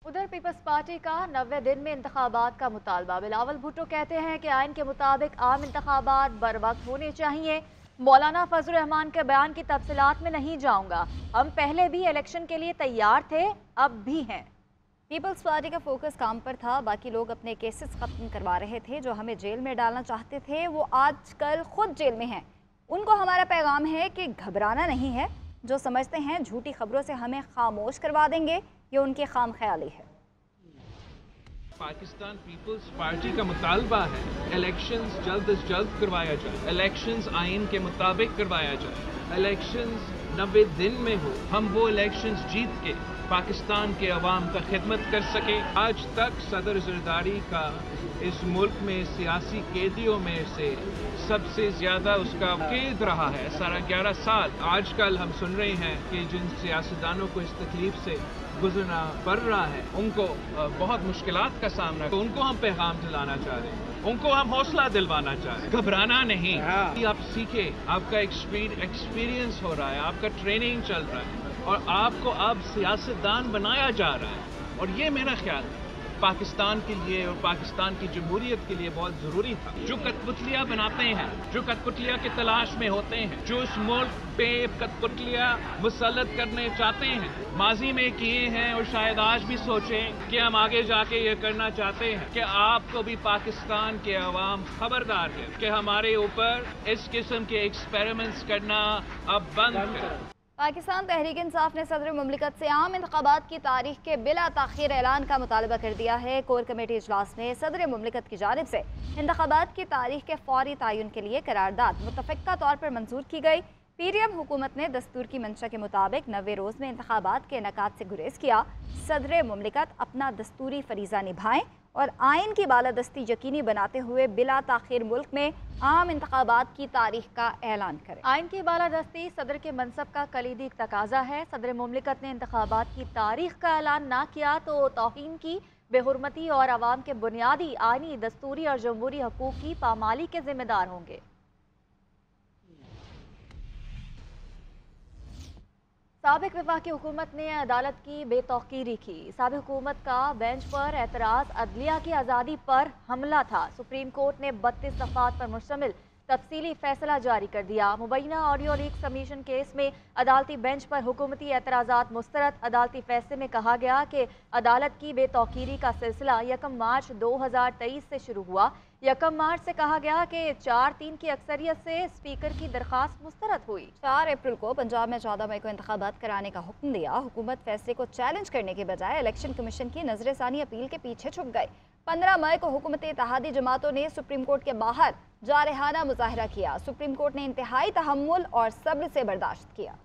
उधर peoples party का 90 दिन में इंतखाबात का मुतालबा। बिलावल भुट्टो कहते हैं कि आइन के मुताबिक आम इंतखाबात बर वक्त होने चाहिए। मौलाना फजल रहमान के बयान की तफसीलात में नहीं जाऊंगा। हम पहले भी इलेक्शन के लिए तैयार थे, अब भी हैं। पीपल्स पार्टी का फोकस काम पर था, बाकी लोग अपने केसेस खत्म करवा रहे थे। जो हमें जेल में डालना चाहते थे वो आजकल खुद जेल में हैं। उनको हमारा पैगाम है कि घबराना नहीं है। जो समझते हैं झूठी खबरों से हमें खामोश करवा देंगे, ये उनकी खाम ख्याली है। पाकिस्तान पीपल्स पार्टी का मुतालबा है इलेक्शंस जल्द से जल्द करवाया जाए, इलेक्शंस आइन के मुताबिक करवाया जाए, इलेक्शंस 90 दिन में हो, हम वो इलेक्शंस जीत के पाकिस्तान के अवाम का खिदमत कर सके। आज तक सदर जरदारी का इस मुल्क में सियासी कैदियों में से सबसे ज्यादा उसका कैद रहा है, सारा 11 साल। आजकल हम सुन रहे हैं कि जिन सियासतदानों को इस तकलीफ से गुजरना पड़ रहा है, उनको बहुत मुश्किलात का सामना, तो उनको हम पैगाम दिलाना चाह रहे हैं, उनको हम हौसला दिलवाना चाह रहे हैं। घबराना नहीं, आप सीखे, आपका एक्सपीरियंस हो रहा है, आपका ट्रेनिंग चल रहा है और आपको अब सियासतदान बनाया जा रहा है। और ये मेरा ख्याल है पाकिस्तान के लिए और पाकिस्तान की जमहूरियत के लिए बहुत ज़रूरी था। जो कठपुतलियाँ बनाते हैं, जो कठपुतलियाँ की तलाश में होते हैं, जो इस मुल्क पे कठपुतलियाँ मुसल्लत करने चाहते हैं, माजी में किए हैं और शायद आज भी सोचें कि हम आगे जाके ये करना चाहते हैं कि आपको भी पाकिस्तान के अवाम खबरदार है कि हमारे ऊपर इस किस्म के एक्सपेरिमेंट्स करना अब बंद करें। पाकिस्तान तहरीक इंसाफ ने सदर मुमलिकत से आम इंतखाबात की तारीख के बिला ताखीर ऐलान का मुतालबा कर दिया है। कोर कमेटी इजलास में सदर मुमलिकत की जानिब से इंतखाबात की तारीख के फौरी तयन के लिए करारदाद मुतफ़िक़ा तौर पर मंजूर की गई। पीडीएम हुकूमत ने दस्तूर की मंशा के मुताबिक 90 रोज़ में इंतखाबात के इनेकाद से गुरेज किया। सदर मुमलिकत अपना दस्तूरी फरीज़ा निभाएं और आइन की बालादस्ती यकीनी बनाते हुए बिला ताखीर मुल्क में आम इंतखाबात की तारीख का ऐलान करें। आइन की बालादस्ती सदर के मनसब का कलीदी तकाजा है। सदर मुमलिकत ने इंतखाबात की तारीख का ऐलान ना किया तो तौहीन की, बेहुरमती और आवाम के बुनियादी आइनी, दस्तूरी और जमहूरी हकूक़ की पामाली के जिम्मेदार होंगे। साबिक वफाकी हुकूमत ने अदालत की बेतौकीरी की। साबिक हुकूमत का बेंच पर एतराज़ अदलिया की आज़ादी पर हमला था। सुप्रीम कोर्ट ने 32 दफ़ात पर मुश्तमिल तफसीली फैसला जारी कर दिया। मुबैना ऑडियो लीक सबमिशन केस में अदालती बेंच पर हुकूमती एतराज़ात मुस्तरद। अदालती फैसले में कहा गया कि अदालत की बेतौकीरी का सिलसिला 1 मार्च 2023 से शुरू हुआ। 1 मार्च से कहा गया कि 4-3 की अक्सरियत से स्पीकर की दरखास्त मुस्तरद हुई। 4 अप्रैल को पंजाब में 14 मई को इंतखाबात कराने का हुक्म दिया। हुकूमत फैसले को चैलेंज करने के बजाय इलेक्शन कमीशन की नजरसानी अपील के पीछे छुप गई। 15 मई को हुकूमत इत्तेहादी जमातों ने सुप्रीम कोर्ट के बाहर जारहाना मुजाहरा किया। सुप्रीम कोर्ट ने इंतहाई तहम्मुल और सब्र से बर्दाश्त किया।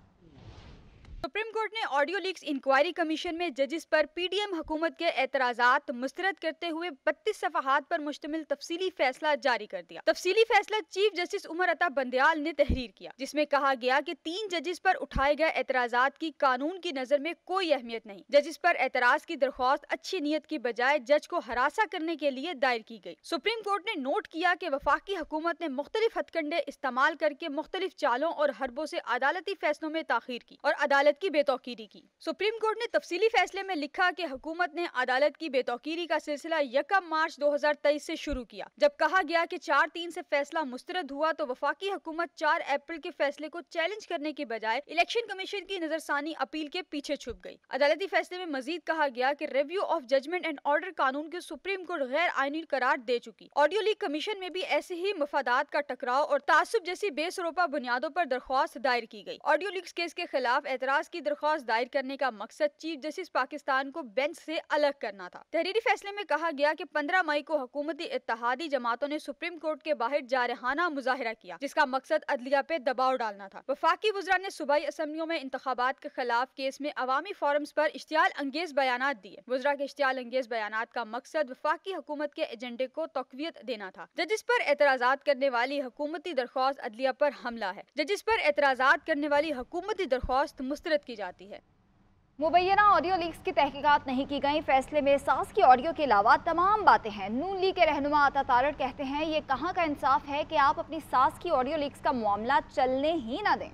सुप्रीम कोर्ट ने ऑडियो लीक्स इंक्वायरी कमीशन में जजिस पर पीडीएम हुकूमत के एतराज़ात मुस्तरद करते हुए 32 सफ़हात पर मुश्तमिल तफसीली फैसला जारी कर दिया। तफसीली फैसला चीफ जस्टिस उमर अता बंदयाल ने तहरीर किया, जिसमें कहा गया कि 3 जजिस पर उठाए गए एतराज़ात की कानून की नजर में कोई अहमियत नहीं। जजिस पर एतराज की दरख्वास्त अच्छी नीयत की बजाय जज को हरासा करने के लिए दायर की गई। सुप्रीम कोर्ट ने नोट किया कि वफाकी हुकूमत ने मुख्तलिफ हथकंडे इस्तेमाल करके मुख्तलिफ चालों और हरबों से अदालती फैसलों में ताखीर की और अदालत की बेतौकीरी की। सुप्रीम कोर्ट ने तफसीली फैसले में लिखा कि हुकूमत ने अदालत की बेतौकीरी का सिलसिला 1 मार्च 2023 से शुरू किया। जब कहा गया कि 4-3 से फैसला मुस्तरद हुआ तो वफाकी हुकूमत 4 अप्रैल के फैसले को चैलेंज करने के बजाय इलेक्शन कमीशन की नजरसानी अपील के पीछे छुप गई। अदालती फैसले में मजीद कहा गया कि review of judgment and order कानून के सुप्रीम कोर्ट गैर आईनी करार दे चुकी। ऑडियो लीक कमीशन में भी ऐसे ही मफादात का टकराव और तासुब जैसी बेसरोपा बुनियादों पर दरख्वास्त दायर की गई। ऑडियो लीक्स केस के खिलाफ एतराज की दरख्वास्त दायर करने का मकसद चीफ जस्टिस पाकिस्तान को बेंच से अलग करना था। तहरीरी फैसले में कहा गया कि 15 मई को हुकूमती इत्तेहादी जमातों ने सुप्रीम कोर्ट के बाहर जारहाना मुजाहरा किया, जिसका मकसद अदलिया पे दबाव डालना था। वफाकी वज़रा ने सूबाई असम्बलियों में इंतखाबात के खिलाफ केस में अवामी फोरम्स पर इश्तियाल अंगेज बयानात दिए। वज़रा के इश्तियाल अंगेज बयानात का मकसद वफाकी हुकूमत के एजेंडे को तक़वियत देना था। जजिस पर एतराज़ात करने वाली हुकूमती दरख्वास्त अदलिया पर हमला है। जजिस पर एतराज़ात करने वाली हुकूमती दरख्वास्त मुस्तरद की जाती है। मुबैना ऑडियो लीक्स की तहकीकात नहीं की गई। फैसले में सास की ऑडियो के अलावा तमाम बातें हैं। नून लीग के रहनुमा अता तारड़ कहते हैं ये कहाँ का इंसाफ है कि आप अपनी सास की ऑडियो लीक्स का मामला चलने ही ना दें।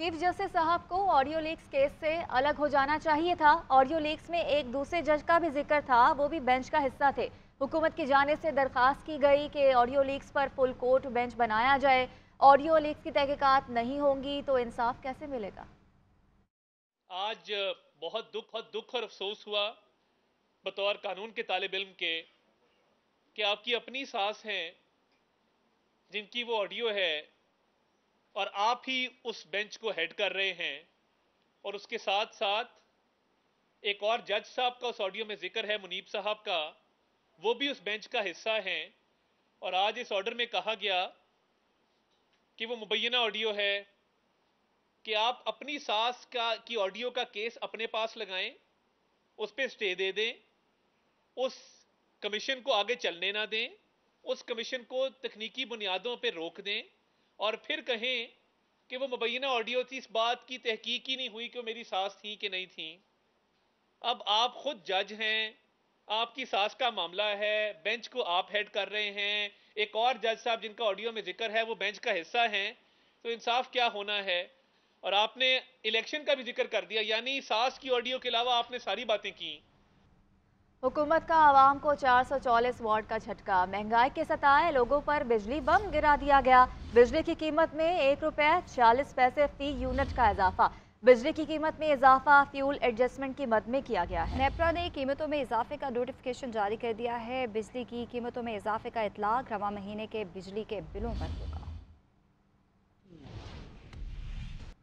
चीफ जस्टिस साहब को ऑडियो लीक्स केस से अलग हो जाना चाहिए था। ऑडियो लीक्स में एक दूसरे जज का भी जिक्र था, वो भी बेंच का हिस्सा थे। हुकूमत की जानिब से दरख्वास्त की गई कि ऑडियो लीक्स पर फुल कोर्ट बेंच बनाया जाए। ऑडियो लीक्स की तहकीकात नहीं होंगी तो इंसाफ कैसे मिलेगा? आज बहुत दुख और अफसोस हुआ बतौर कानून के तालिब इल्म के कि आपकी अपनी सास हैं जिनकी वो ऑडियो है और आप ही उस बेंच को हेड कर रहे हैं, और उसके साथ साथ एक और जज साहब का उस ऑडियो में जिक्र है, मुनीब साहब का, वो भी उस बेंच का हिस्सा हैं। और आज इस ऑर्डर में कहा गया कि वो मुबैना ऑडियो है कि आप अपनी सास की ऑडियो का केस अपने पास लगाएं, उस पर स्टे दे दें, उस कमीशन को आगे चलने ना दें, उस कमीशन को तकनीकी बुनियादों पर रोक दें, और फिर कहें कि वो मुबैना ऑडियो थी, इस बात की तहकीक ही नहीं हुई कि वो मेरी सास थी कि नहीं थी। अब आप खुद जज हैं, आपकी सास का मामला है, बेंच को आप हेड कर रहे हैं, एक और जज साहब जिनका ऑडियो में जिक्र है वो बेंच का हिस्सा हैं, तो इंसाफ क्या होना है? और आपने इलेक्शन का भी जिक्र कर दिया, यानी सास की ऑडियो के अलावा आपने सारी बातें की। हुकूमत का आवाम को 444 वाट का झटका। महंगाई के सताए लोगों पर बिजली बम गिरा दिया गया। बिजली की कीमत में ₹1.40 फी यूनिट का इजाफा। बिजली की कीमत में इजाफा फ्यूल एडजस्टमेंट की मद में किया गया है। नेपरा ने कीमतों में इजाफे का नोटिफिकेशन जारी कर दिया है। बिजली की कीमतों में इजाफे का इतलाक रवा महीने के बिजली के बिलों पर होगा।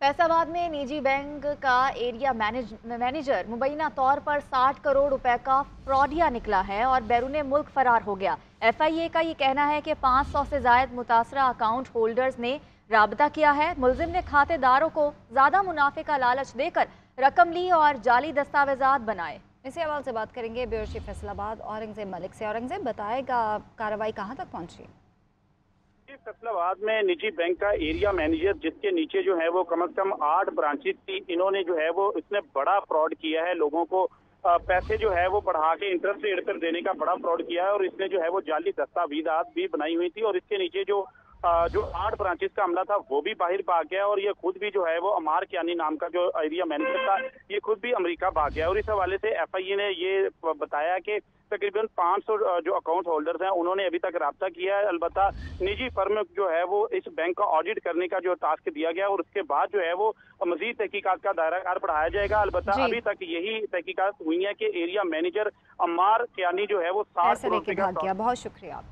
फैसलाबाद में निजी बैंक का एरिया मैनेजर मुबैना तौर पर 60 करोड़ रुपए का फ्रॉडिया निकला है और बैरून मुल्क फरार हो गया। FIA का ये कहना है कि 500 से जायद मुतासरा अकाउंट होल्डर्स ने राबता किया है। मुलजिम ने खातेदारों को ज्यादा मुनाफे का लालच देकर रकम ली और जाली दस्तावेजात बनाए। इसी हवाले से बात करेंगे ब्यूरो चीफ फैसलाबाद औरंगजेब मलिक से। औरंगजेब, बताएगा कार्रवाई कहाँ तक पहुंची? फैसलाबाद में निजी बैंक का एरिया मैनेजर, जिसके नीचे जो है वो कम से कम 8 ब्रांचेस थी, इन्होंने जो है वो इतने बड़ा फ्रॉड किया है। लोगों को पैसे जो है वो बढ़ा के इंटरेस्ट रेट पर देने का बड़ा फ्रॉड किया है, और इसने जो है वो जाली दस्तावेजात भी बनाई हुई थी। और इसके नीचे जो 8 ब्रांचेस का अमला था वो भी बाहर भाग गया, और ये खुद भी जो है वो अमार कियानी नाम का जो एरिया मैनेजर था, ये खुद भी अमेरिका भाग गया। और इस हवाले से FIA ने ये बताया कि तकरीबन 500 जो अकाउंट होल्डर्स हैं उन्होंने अभी तक राब्ता किया है। अलबत्ता निजी फर्म जो है वो इस बैंक का ऑडिट करने का जो टास्क दिया गया, और उसके बाद जो है वो मजीद तहकीकात का दायरा कार बढ़ाया जाएगा। अलबत्ता अभी तक यही तहकीकात हुई है कि एरिया मैनेजर अमार कियानी जो है वो 60 करोड़ रुपए का गया। बहुत शुक्रिया।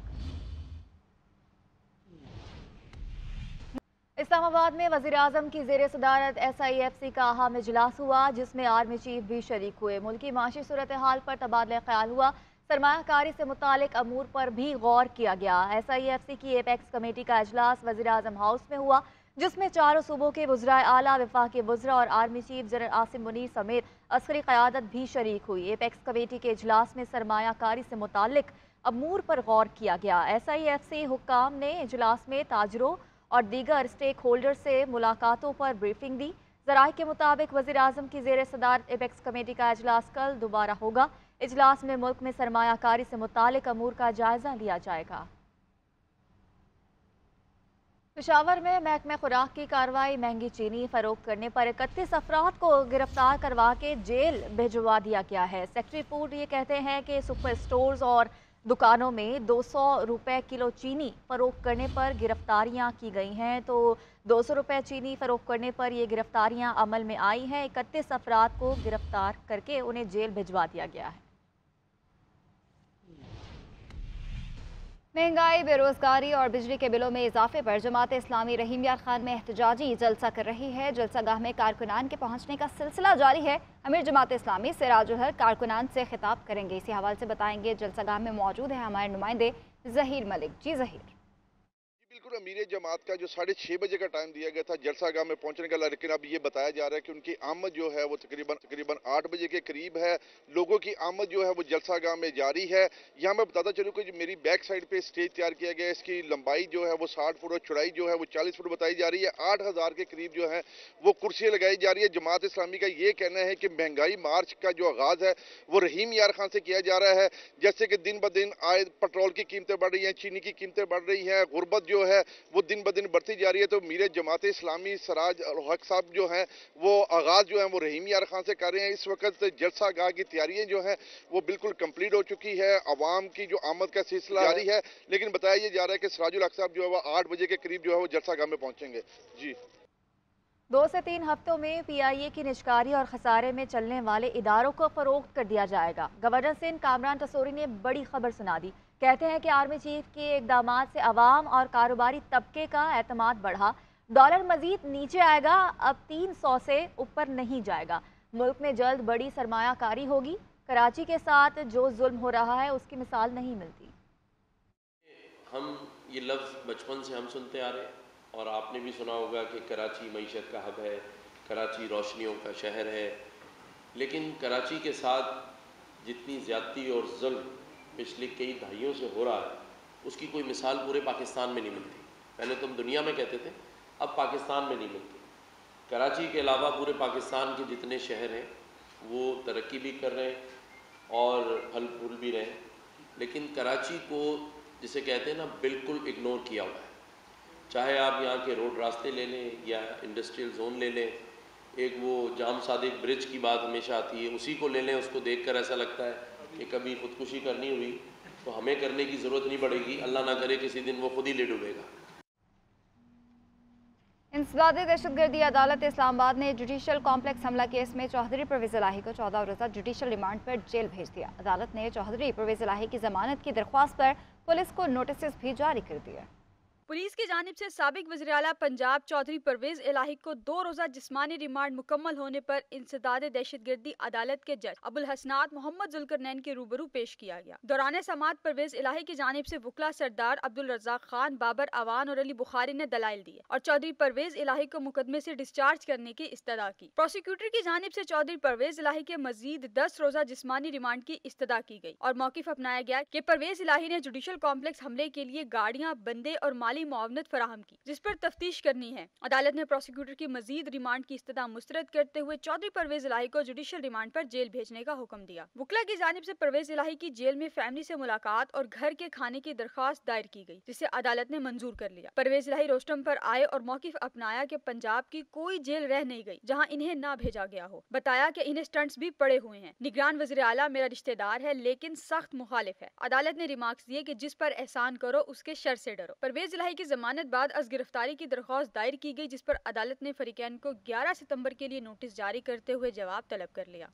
इस्लामाबाद में वज़ीर-ए-आज़म की ज़ेर सदारत SIFC का अहम इजलास हुआ, जिसमें आर्मी चीफ भी शरीक हुए। मुल्की माशी सूरत हाल पर तबादला ख्याल हुआ। सरमायाकारी से मुतालिक अमूर पर भी गौर किया गया। SIFC की एपेक्स कमेटी का इजलास वज़ीर-ए-आज़म हाउस में हुआ, जिसमें चारों सूबों के वज़राए आला, वफाकी वज़रा और army chief general Asim Munir समेत अस्करी क़यादत भी शरीक हुई। एपेक्स कमेटी के इजलास में सरमायाकारी से मुतालिक अमूर पर गौर किया गया। SIFC हुक्काम ने इजलास में ताजरों और दीगर स्टेक होल्डर से मुलाकातों पर ब्रीफिंग दी। ज़राए के मुताबिक वज़ीर-ए-आज़म की ज़ेर सदारत एपेक्स कमेटी का इजलास कल दोबारा होगा। इजलास में मुल्क में सरमायाकारी से मुतालिक अमूर का जायजा लिया जाएगा। पेशावर में महकमे खुराक की कार्रवाई। महंगी चीनी फरोख्त करने पर 31 अफराद को गिरफ्तार करवा के जेल भिजवा दिया गया है। सेक्रेटरी फूड ये कहते हैं कि सुपर स्टोर्स और दुकानों में 200 रुपए किलो चीनी फरोख्त करने पर गिरफ्तारियां की गई हैं, तो 200 रुपए चीनी फरोख्त करने पर ये गिरफ्तारियां अमल में आई हैं। 31 अफराद को गिरफ्तार करके उन्हें जेल भिजवा दिया गया है। महंगाई, बेरोजगारी और बिजली के बिलों में इजाफे पर जमात इस्लामी रहीम यार खान में एहतजाजी जलसा कर रही है। जलसागाह में कारकुनान के पहुंचने का सिलसिला जारी है। अमीर जमात इस्लामी सिराजुल हक कारकुनान से खिताब करेंगे। इसी हवाले से बताएंगे, जलसागाह में मौजूद है हमारे नुमाइंदे जहीर मलिक। जी जहीर। बिल्कुल, अमीर जमात का जो 6:30 बजे का टाइम दिया गया था जलसागाह में पहुंचने का, लेकिन अब ये बताया जा रहा है कि उनकी आमद जो है वो तकरीबन 8 बजे के करीब है। लोगों की आमद जो है वो जलसागाह में जारी है। यहाँ मैं बताता चलूँ कि जो मेरी बैक साइड पे स्टेज तैयार किया गया है, इसकी लंबाई जो है वो 60 फुट और चौड़ाई जो है वो 40 फुट बताई जा रही है। 8000 के करीब जो है वो कुर्सियाँ लगाई जा रही है। जमात इस्लामी का ये कहना है कि महंगाई मार्च का जो आगाज है वो रहीम यार खान से किया जा रहा है। जैसे कि दिन ब दिन आए पेट्रोल की कीमतें बढ़ रही हैं, चीनी की कीमतें बढ़ रही हैं, गुर्बत जो जो है वो दिन ब दिन बढ़ती जा रही है। तो मीर जमात इस्लामी सराज हक साहब जो हैं वो आगाज़ जो है वो रहीम यार खान से कर रहे हैं। इस वक्त जलसा गाह की तैयारियां जो हैं वो बिल्कुल कंप्लीट हो चुकी है। अवाम की जो आमद का सिलसिला जारी है, लेकिन बताया ये जा रहा है कि सराजुल हक साहब जो है वो 8 बजे के करीब जो है वो जलसा गाह में पहुंचेंगे। जी 2 से 3 हफ्तों में PIA की निजकारी और खसारे में चलने वाले इदारों को फरोख्त कर दिया जाएगा। गवर्नर सिंध कामरान तसूरी ने बड़ी खबर सुना दी। कहते हैं कि आर्मी चीफ के इकदामात से अवाम और कारोबारी तबके का एतमाद बढ़ा। डॉलर मजीद नीचे आएगा, अब 300 से ऊपर नहीं जाएगा। मुल्क में जल्द बड़ी सरमायाकारी होगी। कराची के साथ जो जुल्म हो रहा है उसकी मिसाल नहीं मिलती। हम ये लफ्ज़ बचपन से हम सुनते आ रहे हैं और आपने भी सुना होगा कि कराची मईशत का हब है, कराची रोशनियों का शहर है। लेकिन कराची के साथ जितनी ज़्यादती और जुल्म पिछले कई दहाइयों से हो रहा है उसकी कोई मिसाल पूरे पाकिस्तान में नहीं मिलती। पहले तो हम दुनिया में कहते थे, अब पाकिस्तान में नहीं मिलती। कराची के अलावा पूरे पाकिस्तान के जितने शहर हैं वो तरक्की भी कर रहे हैं और फल फूल भी रहे हैं, लेकिन कराची को जिसे कहते हैं ना बिल्कुल इग्नोर किया हुआ है। चाहे आप यहाँ के रोड रास्ते ले लें या इंडस्ट्रियल जोन ले लें, एक वो जाम सादिक ब्रिज की बात हमेशा आती है, उसी को ले लें, उसको देखकर ऐसा लगता है कि कभी खुदकुशी करनी हुई तो हमें करने की ज़रूरत नहीं पड़ेगी, अल्लाह ना करे किसी दिन वो खुद ही ले डूबेगा। इंसदाद दहशतगर्दी अदालत इस्लामाबाद ने जुडिशल कॉम्प्लेक्स हमला केस में चौधरी परवेज़ इलाही को 14 रोज़ा जुडिशल रिमांड पर जेल भेज दिया। अदालत ने चौधरी परवेज़ इलाही की जमानत की दरख्वास्त पर पुलिस को नोटिस भी जारी कर दिया। पुलिस की जानिब से साबिक वज़ीर आला पंजाब चौधरी परवेज़ इलाही को 2 रोज़ा जिस्मानी रिमांड मुकम्मल होने पर इंसदाद दहशतगर्दी अदालत के जज अबुल हसनात मोहम्मद जुल्करनैन के रूबरू पेश किया गया। दौरान समाअत परवेज़ इलाही की जानिब से वकला सरदार अब्दुल रज़ाक खान, बाबर अवान और अली बुखारी ने दलाइल दिए और चौधरी परवेज़ इलाही को मुकदमे से डिस्चार्ज करने की इस्तदा की। प्रोसिक्यूटर की जानिब से चौधरी परवेज़ इलाही के मजीद 10 रोज़ा जिस्मानी रिमांड की इस्तदा की गई और मौक़िफ़ अपनाया गया कि परवेज़ इलाही ने जुडिशल कॉम्प्लेक्स हमले के लिए गाड़ियाँ, बंदे और माली मुआवनत फराहम की, जिस पर तफ्तीश करनी है। अदालत ने प्रोसिक्यूटर की मजीद रिमांड की इस्तदा मुस्तरद करते हुए चौधरी परवेज़ इलाही को जुडिशल रिमांड पर जेल भेजने का हुक्म दिया। वकला की जानिब से परवेज़ इलाही की जेल में फैमिली से मुलाकात और घर के खाने की दरख्वास्त दायर की गई, जिसे अदालत ने मंजूर कर लिया। परवेज़ इलाही रोस्टम पर आए और मौक़िफ़ अपनाया कि पंजाब की कोई जेल रह नहीं गई जहाँ इन्हें ना भेजा गया हो। बताया कि इन्हें स्टंट्स भी पड़े हुए हैं। निगरान वज़ीर आला मेरा रिश्तेदार है लेकिन सख्त मुखालिफ है। अदालत ने रिमार्क्स दिए कि जिस पर एहसान करो उसके शर से डरो। परवेज़ इलाही की जमानत बाद अज गिरफ्तारी की दरख्वास्त दायर की गई, जिस पर अदालत ने फरीकैन को 11 सितंबर के लिए नोटिस जारी करते हुए जवाब तलब कर लिया।